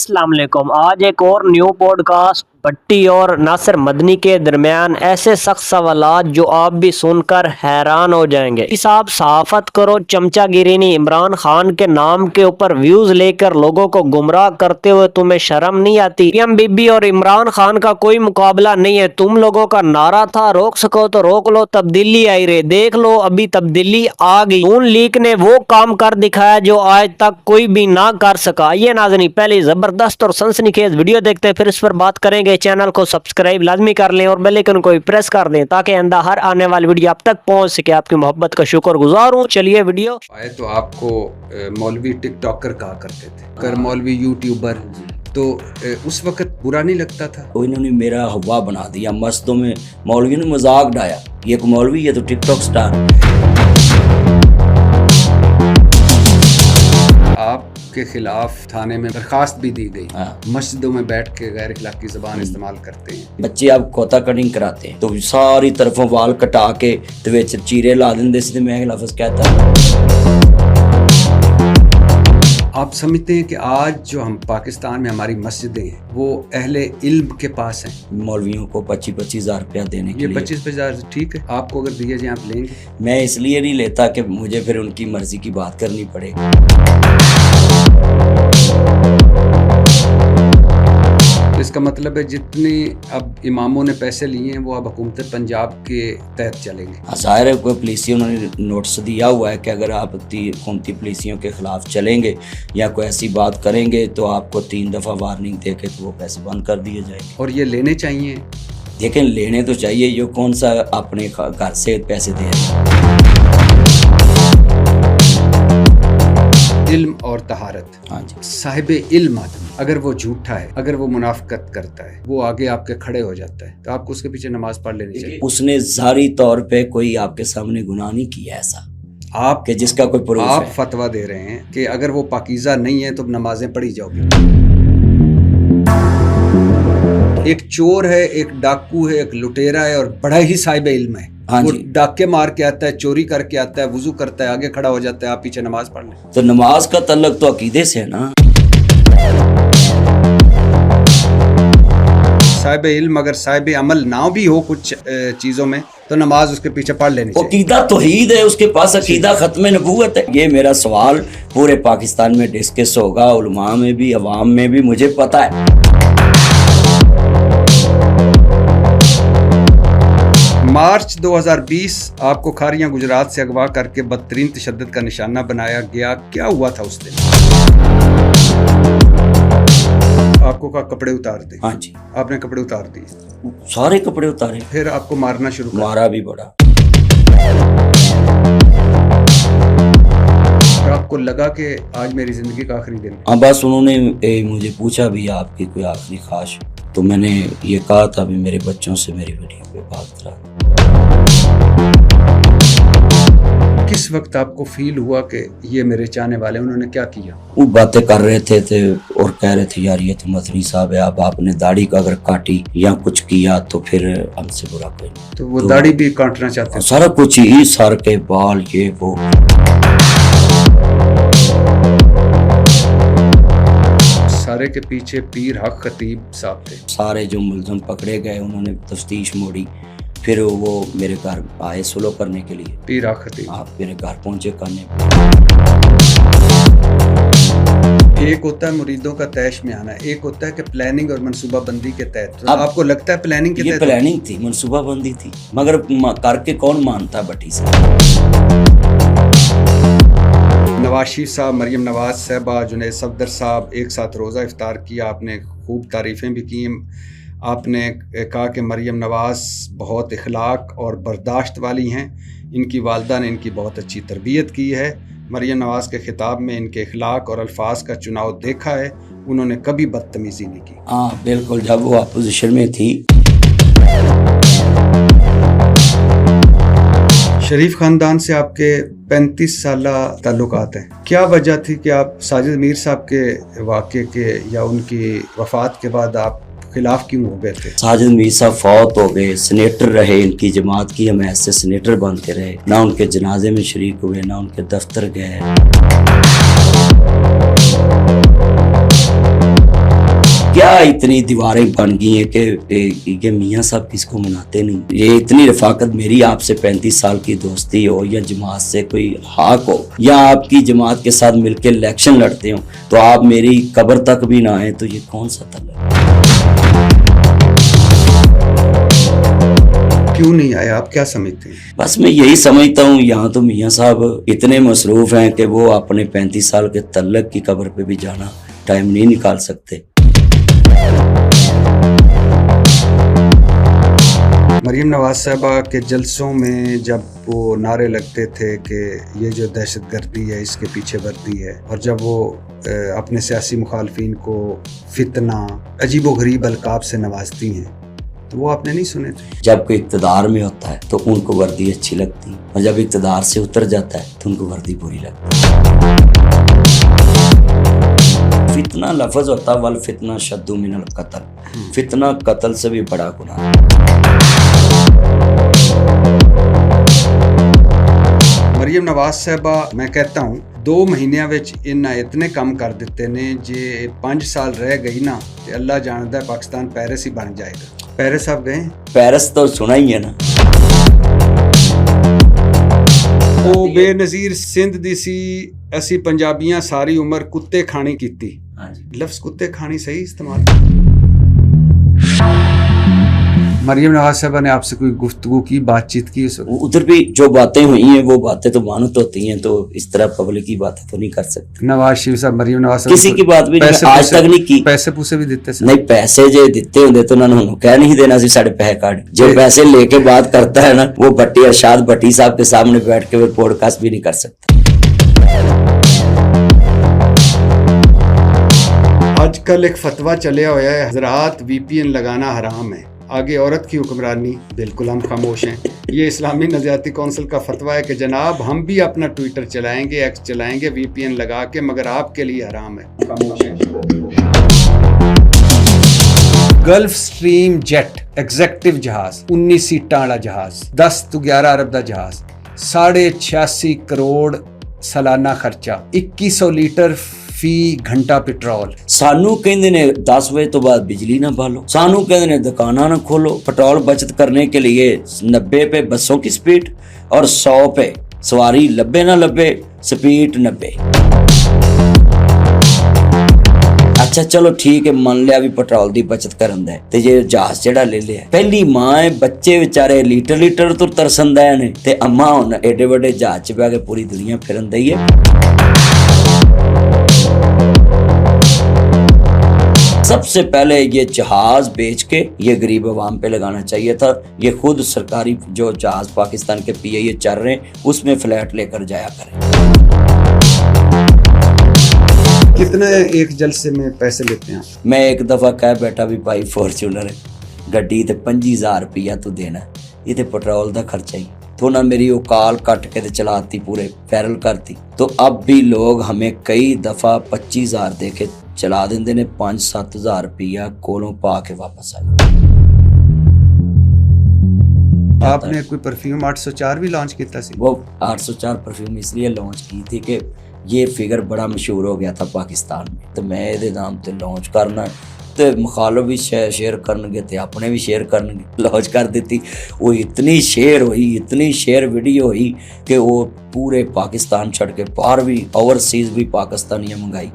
अस्सलाम वालेकुम। आज एक और न्यू पॉडकास्ट भट्टी और नासिर मदनी के दरमियान ऐसे सख्त सवालात जो आप भी सुनकर हैरान हो जाएंगे। इस आप सहाफत करो चमचागिरी नहीं, इमरान खान के नाम के ऊपर व्यूज लेकर लोगों को गुमराह करते हुए तुम्हें शर्म नहीं आती? पीएम बीबी और इमरान खान का कोई मुकाबला नहीं है। तुम लोगों का नारा था रोक सको तो रोक लो, तब्दीली आई रही, देख लो अभी तब्दीली आ गई। नून लीग ने वो काम कर दिखाया जो आज तक कोई भी ना कर सका। ये नाज़रीन, पहले जबरदस्त और सनसनीखेज वीडियो देखते हैं, फिर इस पर बात करेंगे। चैनल को सब्सक्राइब लाजमी कर लें और बेल आइकन को भी प्रेस कर दें ताकि आइंदा हर आने वाली वीडियो आप तक पहुंच सके। आपकी मोहब्बत का शुक्रगुजार हूं। चलिए वीडियो आए तो आपको मौलवी टिकटॉकर कहा करते थे, कर मौलवी यूट्यूबर, तो उस वक्त बुरा नहीं लगता था? तो इन्होंने मेरा हवा बना दिया, मस्जिदों में मौलवी ने मजाक डाया, ये को मौलवी, ये तो टिकटॉक स्टार। आपके खिलाफ थाने में दरखास्त भी दी गई। हाँ। मस्जिदों में बैठ के गैर इखलाकी ज़बान इस्तेमाल करते हैं। बच्चे आप कोता कटिंग कराते हैं तो सारी तरफों वाल कटा के ते विच चीरे ला देंदे सी, मैं लफ्ज़ कहता। आप समझते हैं कि आज जो हम पाकिस्तान में हमारी मस्जिदें हैं वो अहले इल्म के पास हैं? मौलवियों को 25-25 हज़ार रुपया देने के ये लिए 25 हज़ार ठीक है, आपको अगर दिए जाए आप लेंगे? मैं इसलिए नहीं लेता कि मुझे फिर उनकी मर्जी की बात करनी पड़े। तो इसका मतलब है जितने अब इमामों ने पैसे लिए हैं वो अब हुकूमत पंजाब के तहत चलेंगे। ज़ाहिर है कोई पुलिसियों ने नोटिस दिया हुआ है कि अगर आप हुकूमती पुलिसियों के खिलाफ चलेंगे या कोई ऐसी बात करेंगे तो आपको 3 दफ़ा वार्निंग दे के तो वो पैसे बंद कर दिए जाएंगे। और ये लेने चाहिए? लेकिन लेने तो चाहिए, ये कौन सा अपने घर से पैसे दे रहे हैं। इल्म और तहारत। हाँ जी। साहिब इल्म आदमी अगर वो झूठा है, अगर वो मुनाफकत करता है, वो आगे आपके खड़े हो जाता है, तो आपको उसके पीछे नमाज पढ़ लेनी चाहिए। उसने ज़ाहिरी तौर पे कोई आपके सामने गुनाह नहीं किया ऐसा आपके जिसका कोई प्रूफ आप है। फतवा दे रहे हैं कि अगर वो पाकीज़ा नहीं है तो नमाजें पढ़ी जाओगी। एक चोर है, एक डाकू है, एक लुटेरा है और बड़ा ही साहिब इल्म है। हाँ वो जी। डाके मार के आता है, चोरी करके आता है, वुजू करता है, आगे खड़ा हो जाता है, आप पीछे नमाज पढ़ लें। तो नमाज का तल्लक तो अकीदे से है ना। साहिब इल्म अगर साहिब अमल ना भी हो कुछ चीज़ों में तो नमाज उसके पीछे पढ़ लेनी चाहिए। अकीदा तौहीद है, उसके पास अकीदा खत्म नबूवत है। ये मेरा सवाल पूरे पाकिस्तान में डिस्कस होगा, उलमा में भी, अवाम में भी, मुझे पता है। मार्च 2020 आपको खारियां गुजरात से अगवा करके बदतरीन तशद्दुद का निशाना बनाया गया। क्या हुआ था उस दिन? आपको कहा कपड़े उतार दे। हाँ जी। आपने कपड़े उतार दिए, सारे कपड़े उतारे, फिर आपको मारना शुरू कर। मारा भी बड़ा। और आपको लगा कि आज मेरी जिंदगी का आखिरी दिन है। हाँ, बस उन्होंने मुझे पूछा भी आपकी कोई आखिरी ख्वाहिश, तो मैंने ये कहा था भी मेरे बच्चों से मेरी वीडियो पे बात करा। किस वक्त आपको फील हुआ कि ये मेरे चाहने वाले? उन्होंने क्या किया? वो बातें कर रहे थे और कह रहे थे यार ये तो मदनी साहब है, अब आपने दाढ़ी को अगर काटी या कुछ किया तो फिर हमसे बुरा कोई नहीं। तो वो दाढ़ी भी काटना चाहते हैं? सारा कुछ ही, सर के बाल, ये वो। सारे के पीछे पीर हक खतीब साहब थे। सारे जो मुलजम पकड़े गए उन्होंने तफ्तीश मोड़ी, फिर वो मेरे घर आए सुलह करने के लिए। पीर हक खतीब आप मेरे घर पहुंचे करने। एक होता है मुरीदों का तैश में आना, एक होता है कि प्लानिंग और मनसूबा बंदी के तहत। तो आपको लगता है प्लानिंग के ये तहत? प्लानिंग थी, मनसूबा बंदी थी, मगर करके कौन मानता भट्टी से। नवाज शरीफ साहब, मरियम नवाज साहबा, जुनैद सफदर साहब एक साथ रोज़ा इफ्तार किया। आपने खूब तारीफ़ें भी की। आपने कहा कि मरियम नवाज बहुत इखलाक और बर्दाश्त वाली हैं, इनकी वालदा ने इनकी बहुत अच्छी तरबियत की है। मरियम नवाज के खिताब में इनके इखलाक और अल्फाज का चुनाव देखा है, उन्होंने कभी बदतमीज़ी नहीं की। हाँ बिल्कुल, जब वो अपोजिशन में थी। शरीफ ख़ानदान से आपके 35 साल ताल्लुकात हैं। क्या वजह थी कि आप साजिद मीर साहब के वाक़े के या उनकी वफ़ात के बाद आप खिलाफ क्यों हो गए थे? साजिद मीर साहब फौत हो गए, सीनेटर रहे, इनकी जमात की हमायत से सीनेटर बनते रहे, ना उनके जनाजे में शरीक हुए, ना उनके दफ्तर गए। क्या इतनी दीवारें बन गई हैं कि मियाँ साहब किसको मनाते नहीं। ये इतनी रफाकत मेरी आपसे 35 साल की दोस्ती हो या जमात से कोई हाक हो या आपकी जमात के साथ मिलकर इलेक्शन लड़ते हो तो आप मेरी कब्र तक भी ना आए तो ये कौन सा तल्लुक है? क्यों नहीं आया, आप क्या समझते हैं? बस मैं यही समझता हूँ यहाँ तो मियाँ साहब इतने मसरूफ हैं कि वो अपने 35 साल के तल्लक की कब्र पे भी जाना टाइम नहीं निकाल सकते। मरीम नवाज साहबा के जलसों में जब वो नारे लगते थे कि ये जो दहशतगर्दी है इसके पीछे वर्दी है, और जब वो अपने सियासी मुखालफिन को फितना अजीबोगरीब अलकाब से नवाजती हैं तो वो आपने नहीं सुने थे? जब कोई इक़्तिदार में होता है तो उनको वर्दी अच्छी लगती है और जब इक़्तिदार से उतर जाता है तो उनको वर्दी बुरी लगती है। फितना लफ्ज़ होता है, वल फितना शद्दु मिनल कत्ल, फितना कत्ल से भी बड़ा गुनाह है। मरीम नवाज साहबा, मैं कहता हूँ 2 महीनों विच इन्ना इतने काम कर दिते ने, जे 5 साल रह गई ना ते अल्लाह जानदा है पाकिस्तान पेरिस ही बन जाएगा। पेरिस आप गए? पेरिस तो सुना ही है ना। वो बेनज़ीर सिंध दी सी, असी पंजाबियां सारी उम्र कुत्ते खानी कीती। लफ्ज़ कुत्ते खानी सही इस्तेमाल? मरीम नवाज साहबा ने आपसे कोई गुफ्तगू की, बातचीत की? उधर भी जो बातें हुई हैं वो बातें तो मानत होती हैं, तो इस तरह पब्लिक की बातें तो नहीं कर सकते। नवाज शरीफ साहब, मरीम नवाज साहब किसी की बात भी आज तक नहीं की। पैसे पूसे भी दिते सी? नहीं, पैसे जो दिते होंगे तो उन्होंने कह नहीं देना सी साढ़े पैसे काट। जो पैसे लेके बात करता है ना वो भट्टी अरशाद भट्टी साहब के सामने बैठ के पॉडकास्ट भी नहीं कर सकता। आजकल एक फतवा चले हुआ है, हजरात VPN लगाना हराम है, आगे औरत की हुक्मरानी। बिल्कुल हम खामोश हैं। ये इस्लामी नज़रियाती कौंसिल का फतवा है कि जनाब हम भी अपना ट्विटर चलाएंगे, एक्स चलाएंगे VPN लगा के, मगर आपके लिए हराम है। खामोश हैं। गल्फ स्ट्रीम जेट एग्जेक्टिव जहाज, 19 सीटां वाला जहाज, 10 तो 11 अरब का जहाज, 86.5 करोड़ सालाना खर्चा, 2100 लीटर फी घंटा पेट्रोल। सानू कहते ने 10 बजे तो बाद बिजली ना बालो, सानू कहते ने दुकाना ना खोलो। पेट्रोल बचत करने के लिए 90 पे बसों की स्पीड और 100 पे सवारी, लब्बे ना लब्बे स्पीड 90। अच्छा चलो ठीक है, मान लिया भी पेट्रोल की बचत करन दा ते जे जहाज जेड़ा ले लिया, पहली मां बच्चे बेचारे लीटर लीटर तो तरसन दे ने ते अम्मा हुन एडे बड़े जहाज च बैठ के पूरी दुनिया फिरन दी है। सबसे पहले ये जहाज बेच के ये गरीब अवाम पे लगाना चाहिए था। ये खुद सरकारी जो जहाज पाकिस्तान के PIA चल रहे हैं उसमें फ्लैट लेकर जाया करें। कितने एक जलसे में पैसे लेते हैं? मैं एक दफा कह बैठा भी भाई फॉर्च्यूनर गड्डी ते 25,000 रुपया तो देना, ये तो पेट्रोल का खर्चा ही। तो ना मेरी वो काल कट के ते चलाती पूरे पैरल करती। तो अब भी लोग हमें कई दफा 25,000 दे के चला देंगे ने, 5-7 रुपया कोलों पा के वापस आए। आपने कोई परफ्यूम 804 भी लॉन्च किया सी? वो 804 परफ्यूम इसलिए लॉन्च की थी कि ये फिगर बड़ा मशहूर हो गया था पाकिस्तान में, तो मैं ये नाम ते लॉन्च करना तो मुखालफ भी शेयर करनगे ते अपने भी शेयर करनगे, लॉन्च कर देती। वो इतनी शेयर हुई, इतनी शेयर वीडियो हुई कि वो पूरे पाकिस्तान छड़ के बाहर भी ओवरसीज भी पाकिस्तानियां मंगाई।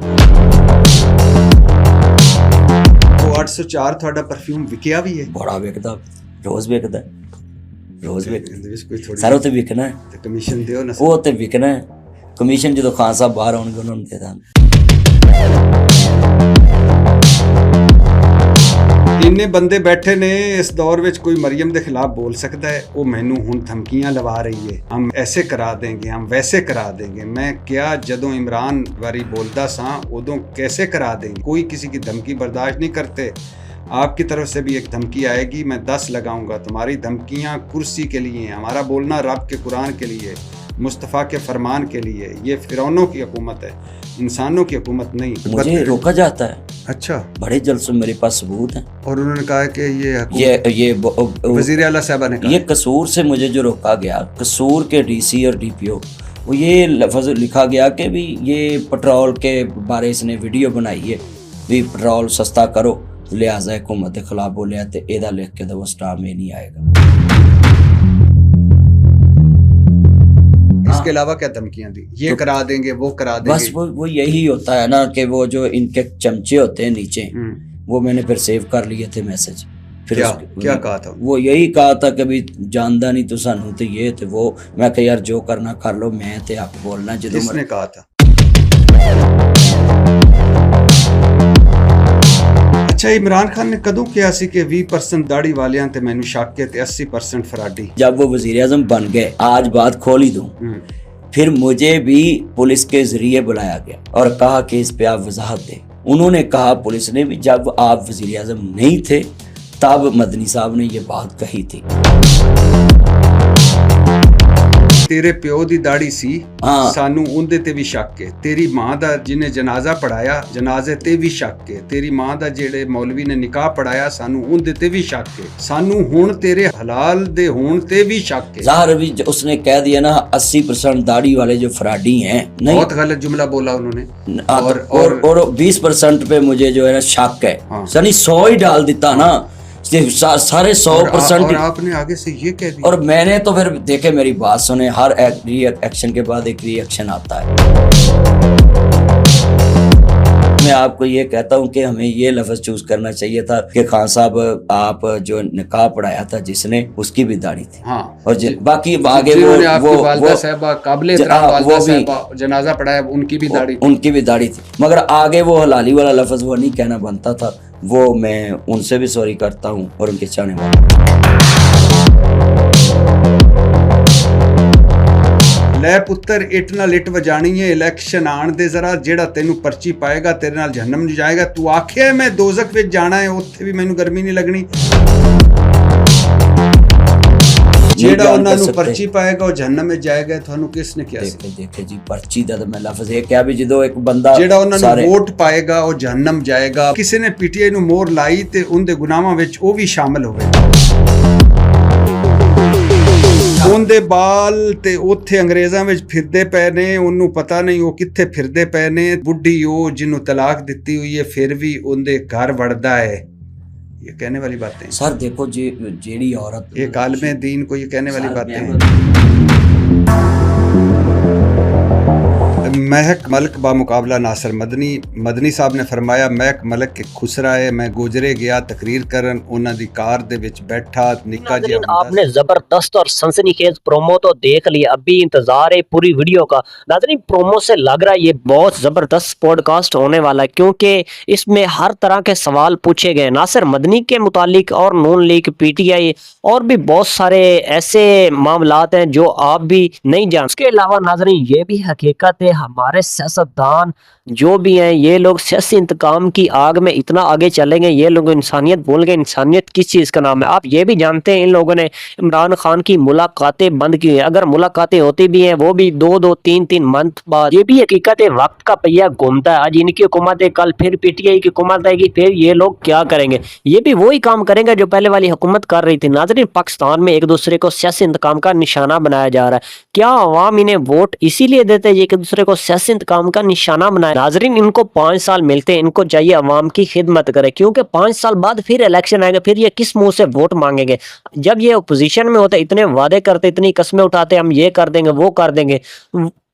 तो 804 थोड़ा परफ्यूम विकिया भी है? बड़ा विकदा, रोज विकदा, रोज विकदा। सारा तो विकना है, कमीशन दियो ना। वो तो विकना है, कमीशन जो खान साहब बाहर आने उन्होंने दे देना। इन्ने बंदे बैठे ने इस दौर विच कोई मरियम के खिलाफ बोल सकता है? वो मैनू हुण धमकियां लवा रही है, हम ऐसे करा देंगे, हम वैसे करा देंगे। मैं क्या जदों इमरान वारी बोलदा सा उदों कैसे करा देंगे? कोई किसी की धमकी बर्दाश्त नहीं करते। आपकी तरफ से भी एक धमकी आएगी, मैं 10 लगाऊंगा। तुम्हारी धमकियां कुर्सी के लिए, हमारा बोलना रब के कुरान के लिए, मुस्तफ़ा के फरमान के लिए। ये फिरौनों की हुकूमत है, इंसानों की हुकूमत नहीं। मुझे रोका जाता है। अच्छा, बड़े जलसों मेरे पास सबूत हैं। और उन्होंने कहा कि ये वज़ीर आला साहबा ने कहा ये कसूर से मुझे जो रोका गया, कसूर के DC और DPO, वो ये लफ्ज़ लिखा गया कि भी ये पेट्रोल के बारे इसने वीडियो बनाई है, भी पेट्रोल सस्ता करो, لہٰذا حکومت کے خلاف بولیا تو یہ لکھ کے تو وہ سٹار میں نہیں آئے گا. اس کے علاوہ کیا دھمکیاں دی؟ یہ کرا دیں گے، وہ کرا دیں بس گے. وہ یہی ہوتا ہے نا کہ وہ جو ان کے چمچے ہوتے ہیں نیچے، وہ میں نے پھر سیو کر لیے تھے میسج. پھر کیا کہا تھا؟ وہ یہی کہا تھا کہ بھی جاندہ نہیں تو سانو تو یہ تھے وہ. میں کہ یار جو کرنا کر لو، میں تے آپ بولنا جدو. کس نے کہا تھا؟ اچھا، عمران خان نے کدوں کیا سی کہ 20% داڑھی والیاں تے مینوں شک ہے تے 80% فراڈی؟ جب وہ وزیر اعظم بن گئے، آج بات کھولی دوں، پھر مجھے بھی پولیس کے ذریعے بلایا گیا اور کہا کہ اس پہ آپ وضاحت دیں. انہوں نے کہا، پولیس نے بھی، جب آپ وزیر اعظم نہیں تھے تب مدنی صاحب نے یہ بات کہی تھی. تیرے پیو دی داڑھی سی، ہاں. سانو اندے تے بھی شک ہے. تیری ماں دا جنہیں جنازہ پڑھایا، جنازے تے بھی شک ہے. تیری ماں دا جیڑے مولوی نے نکاح پڑھایا، سانو اندے تے بھی شک ہے. سانو ہون تیرے حلال دے ہون تے بھی شک ہے. ظاہر بھی اس نے کہہ دیا نا 80% داڑھی والے جو فراڈی ہیں. نہیں، بہت غلط جملہ بولا انہوں نے. اور 20% پہ مجھے جو ہے نا شک ہے. سنی 100 ہی ڈال دیتا نا، سارے 100%. اور آپ نے آگے سے یہ کہہ دیا. اور میں نے تو پھر دیکھے، میری بات سنیں، ہر ایکشن کے بعد ایک ری ایکشن آتا ہے. میں آپ کو یہ کہتا ہوں کہ ہمیں یہ لفظ چوز کرنا چاہیے تھا کہ خان صاحب آپ جو نکاح پڑھایا تھا جس نے، اس کی بھی داڑھی تھی. ہاں. اور باقی آگے وہ والدہ صاحبہ قابل احترام والدہ صاحبہ جنازہ پڑھایا، ان کی بھی داڑھی تھی. ان کی بھی داڑھی تھی. مگر آگے وہ حلالی والا لفظ وہ نہیں کہنا بنتا تھا. وہ میں ان سے بھی سوری کرتا ہوں اور ان کے چاہنے والے. لے پتر اٹ نال اٹ وجانی ہے، الیکشن آن دے ذرا، جیڑا تینوں پرچی پائے گا تیرے نال جہنم نہیں جائے گا. تو آکھے میں دوزخ وچ جانا ہے، اوتھے بھی مینوں گرمی نہیں لگنی. جیڑا انہاں نوں پرچی پائے گا وہ جہنم میں جائے گا. تھانوں کس نے کیا سی؟ دیکھے جی، پرچی دا میں لفظ ہے کیا بھی، جدو ایک بندہ جیڑا انہاں نوں ووٹ پائے گا وہ جہنم جائے گا. کسی نے پی ٹی آئی نوں مور لائی تے ان دے گناہاں وچ او بھی شامل ہوئے. ان دے بال تے اوتھے انگریزاں وچ پھردے پے نے، انہوں پتہ نہیں وہ کتھے پھردے پے نے. بڈھی او جنوں طلاق دتی ہوئی ہے پھر بھی ان دے گھر وڑدا ہے. یہ کہنے والی باتیں سر دیکھو جی، جیڑی عورت، ایک عالم دین کو یہ کہنے والی باتیں ہیں. مہک ملک بامقابلہ ناصر مدنی صاحب نے فرمایا، مہک ملک کے خسرا ہے، میں گوجرے گیا تقریر کرن، انہاں دی کار دے وچ بیٹھا نکا جی. آپ نے زبردست اور سنسنی خیز پرومو تو دیکھ لیا، ابھی انتظار ہے پوری ویڈیو کا. ناظرین، پرومو سے لگ رہا ہے یہ بہت زبردست پوڈ کاسٹ ہونے والا ہے، کیونکہ اس میں ہر طرح کے سوال پوچھے گئے ناصر مدنی کے متعلق اور نون لیگ، پی ٹی آئی اور بھی بہت سارے ایسے معاملات ہیں جو آپ بھی نہیں جان. اس کے علاوہ ناظرین یہ بھی حقیقت ہے، ہمارے سیاستدان جو بھی ہیں یہ لوگ سیاسی انتقام کی آگ میں اتنا آگے چلیں گے، یہ لوگ انسانیت بھول گئے. انسانیت کس چیز کا نام ہے؟ آپ یہ بھی جانتے ہیں ان لوگوں نے عمران خان کی ملاقاتیں بند کی ہیں. اگر ملاقاتیں ہوتی بھی ہیں وہ بھی 2-3 منتھ بعد. یہ بھی حقیقت ہے، وقت کا پہیہ گھومتا ہے. آج ان کی حکومت ہے، کل پھر پی ٹی آئی کی حکومت آئے گی، پھر یہ لوگ کیا کریں گے؟ یہ بھی وہی کام کریں گے جو پہلے والی حکومت کر رہی تھی. ناظرین، پاکستان میں ایک دوسرے کو سیاسی انتقام کا نشانہ بنایا جا رہا ہے. کیا عوام انہیں ووٹ اسی لیے دیتے ہیں ایک دوسرے کو سیاسی انتقام کا نشانہ بنائے؟ ناظرین، ان کو 5 سال ملتے ہیں، ان کو چاہیے عوام کی خدمت کرے، کیونکہ 5 سال بعد پھر الیکشن آئے گا، پھر یہ کس منہ سے ووٹ مانگیں گے؟ جب یہ اپوزیشن میں ہوتے اتنے وعدے کرتے، اتنی قسمیں اٹھاتے، ہم یہ کر دیں گے، وہ کر دیں گے.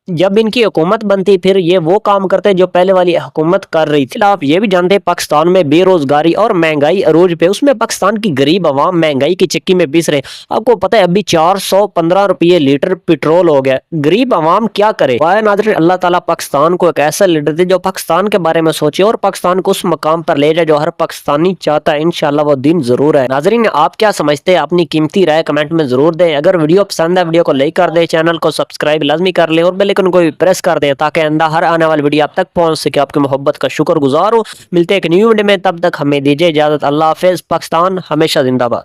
جب ان کی حکومت بنتی پھر یہ وہ کام کرتے جو پہلے والی حکومت کر رہی تھی. آپ یہ بھی جانتے ہیں پاکستان میں بے روزگاری اور مہنگائی عروج پہ، اس میں پاکستان کی غریب عوام مہنگائی کی چکی میں پس رہے. آپ کو پتہ ہے ابھی 415 روپے لیٹر پیٹرول ہو گیا. غریب عوام کیا کرے؟ ناظرین، اللہ تعالیٰ پاکستان کو ایک ایسا لیڈر دے جو پاکستان کے بارے میں سوچے اور پاکستان کو اس مقام پر لے جائے جو ہر پاکستانی چاہتا ہے. انشاءاللہ وہ دن ضرور ہے. ناظرین، آپ کیا سمجھتے ہیں؟ اپنی قیمتی رائے کمنٹ میں ضرور دیں. اگر ویڈیو پسند ہے ویڈیو کو لائک کر دیں، چینل کو سبسکرائب لازمی کر لیں اور بیل آئیکن کو بھی پریس کر دیں تاکہ آئندہ ہر آنے والی ویڈیو آپ تک پہنچ سکے. آپ کی محبت کا شکر گزار ہوں. ملتے ہیں ایک نیو ویڈیو میں، تب تک ہمیں دیجیے اجازت. اللہ حافظ. پاکستان ہمیشہ زندہ باد.